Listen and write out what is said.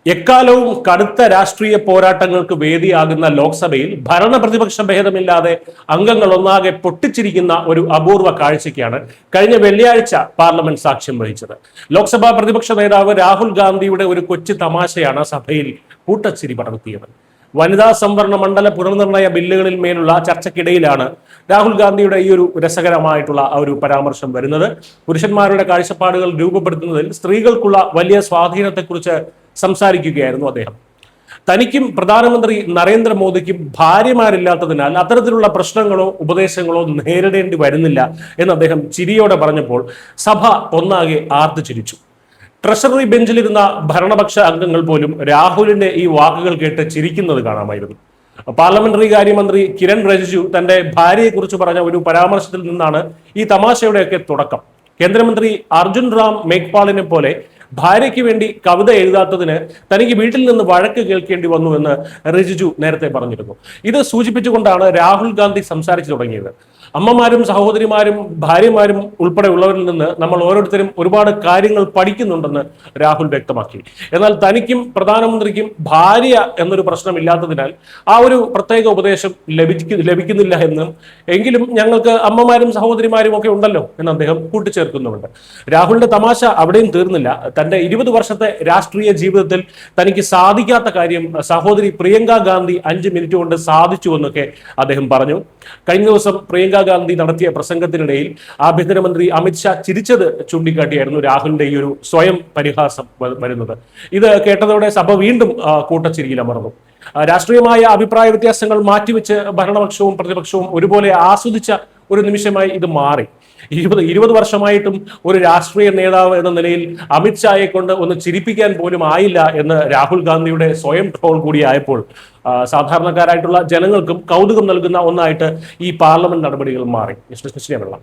എക്കാലവും കടുത്ത രാഷ്ട്രീയ പോരാട്ടങ്ങൾക്ക് വേദിയാകുന്ന ലോക്സഭയിൽ ഭരണ പ്രതിപക്ഷ ഭേദമില്ലാതെ അംഗങ്ങൾ ഒന്നാകെ പൊട്ടിച്ചിരിക്കുന്ന ഒരു അപൂർവ കാഴ്ചയ്ക്കാണ് കഴിഞ്ഞ വെള്ളിയാഴ്ച പാർലമെന്റ് സാക്ഷ്യം വഹിച്ചത്. ലോക്സഭാ പ്രതിപക്ഷ നേതാവ് രാഹുൽ ഗാന്ധിയുടെ ഒരു കൊച്ചു തമാശയാണ് സഭയിൽ കൂട്ടച്ചിരി പടർത്തിയത്. വനിതാ സംവരണ മണ്ഡല പുനർനിർണയ ബില്ലുകളിൽ മേലുള്ള ചർച്ചയ്ക്കിടയിലാണ് രാഹുൽ ഗാന്ധിയുടെ ഈ ഒരു രസകരമായിട്ടുള്ള ഒരു പരാമർശം വരുന്നത്. പുരുഷന്മാരുടെ കാഴ്ചപ്പാടുകൾ രൂപപ്പെടുത്തുന്നതിൽ സ്ത്രീകൾക്കുള്ള വലിയ സ്വാധീനത്തെക്കുറിച്ച് സംസാരിക്കുകയായിരുന്നു അദ്ദേഹം. തനിക്കും പ്രധാനമന്ത്രി നരേന്ദ്രമോദിക്കും ഭാര്യമാരില്ലാത്തതിനാൽ അത്തരത്തിലുള്ള പ്രശ്നങ്ങളോ ഉപദേശങ്ങളോ നേരിടേണ്ടി വരുന്നില്ല എന്ന് അദ്ദേഹം ചിരിയോടെ പറഞ്ഞപ്പോൾ സഭ ഒന്നാകെ ആർത്തു ചിരിച്ചു. ട്രഷറി ബെഞ്ചിലിരുന്ന ഭരണപക്ഷ അംഗങ്ങൾ പോലും രാഹുലിന്റെ ഈ വാക്കുകൾ കേട്ട് ചിരിക്കുന്നത് കാണാമായിരുന്നു. പാർലമെന്ററി കാര്യമന്ത്രി കിരൺ റിജിജു തന്റെ ഭാര്യയെക്കുറിച്ച് പറഞ്ഞ ഒരു പരാമർശത്തിൽ നിന്നാണ് ഈ തമാശയുടെയൊക്കെ തുടക്കം. കേന്ദ്രമന്ത്രി അർജുൻ റാം മേഘ്വാളിനെ പോലെ ഭാര്യയ്ക്ക് വേണ്ടി കവിത എഴുതാത്തതിന് തനിക്ക് വീട്ടിൽ നിന്ന് വഴക്ക് കേൾക്കേണ്ടി വന്നു എന്ന് റിജിജു നേരത്തെ പറഞ്ഞിരുന്നു. ഇത് സൂചിപ്പിച്ചുകൊണ്ടാണ് രാഹുൽ ഗാന്ധി സംസാരിച്ചു തുടങ്ങിയത്. അമ്മമാരും സഹോദരിമാരും ഭാര്യമാരും ഉൾപ്പെടെ ഉള്ളവരിൽ നിന്ന് നമ്മൾ ഓരോരുത്തരും ഒരുപാട് കാര്യങ്ങൾ പഠിക്കുന്നുണ്ടെന്ന് രാഹുൽ വ്യക്തമാക്കി. എന്നാൽ തനിക്കും പ്രധാനമന്ത്രിക്കും ഭാര്യ എന്നൊരു പ്രശ്നമില്ലാത്തതിനാൽ ആ ഒരു പ്രത്യേക ഉപദേശം ലഭിക്കുന്നില്ല എന്നും, എങ്കിലും ഞങ്ങൾക്ക് അമ്മമാരും സഹോദരിമാരും ഒക്കെ ഉണ്ടല്ലോ എന്ന് അദ്ദേഹം കൂട്ടിച്ചേർക്കുന്നുണ്ട്. രാഹുലിന്റെ തമാശ അവിടെയും തീർന്നില്ല. തന്റെ 20 വർഷത്തെ രാഷ്ട്രീയ ജീവിതത്തിൽ തനിക്ക് സാധിക്കാത്ത കാര്യം സഹോദരി പ്രിയങ്ക ഗാന്ധി 5 മിനിറ്റ് കൊണ്ട് സാധിച്ചു എന്നൊക്കെ അദ്ദേഹം പറഞ്ഞു. കഴിഞ്ഞ ദിവസം പ്രിയങ്ക ഗാന്ധി നടത്തിയ പ്രസംഗത്തിനിടയിൽ ആഭ്യന്തരമന്ത്രി അമിത്ഷാ ചിരിച്ചത് ചൂണ്ടിക്കാട്ടിയായിരുന്നു രാഹുലിന്റെ ഈ ഒരു സ്വയം പരിഹാസം വരുന്നത്. ഇത് കേട്ടതോടെ സഭ വീണ്ടും കൂട്ടച്ചിരിയിൽ അമർന്നു. രാഷ്ട്രീയമായ അഭിപ്രായ വ്യത്യാസങ്ങൾ മാറ്റിവെച്ച് ഭരണപക്ഷവും പ്രതിപക്ഷവും ഒരുപോലെ ആസ്വദിച്ച ഒരു നിമിഷമായി ഇത് മാറി. 20 വർഷമായിട്ടും ഒരു രാഷ്ട്രീയ നേതാവ് എന്ന നിലയിൽ അമിത്ഷായെ കൊണ്ട് ഒന്ന് ചിരിപ്പിക്കാൻ പോലും ആയില്ല എന്ന് രാഹുൽ ഗാന്ധിയുടെ സ്വയം ട്രോൾ കൂടിയായപ്പോൾ സാധാരണക്കാരായിട്ടുള്ള ജനങ്ങൾക്കും കൗതുകം നൽകുന്ന ഒന്നായിട്ട് ഈ പാർലമെന്റ് നടപടികൾ മാറി. വെള്ളം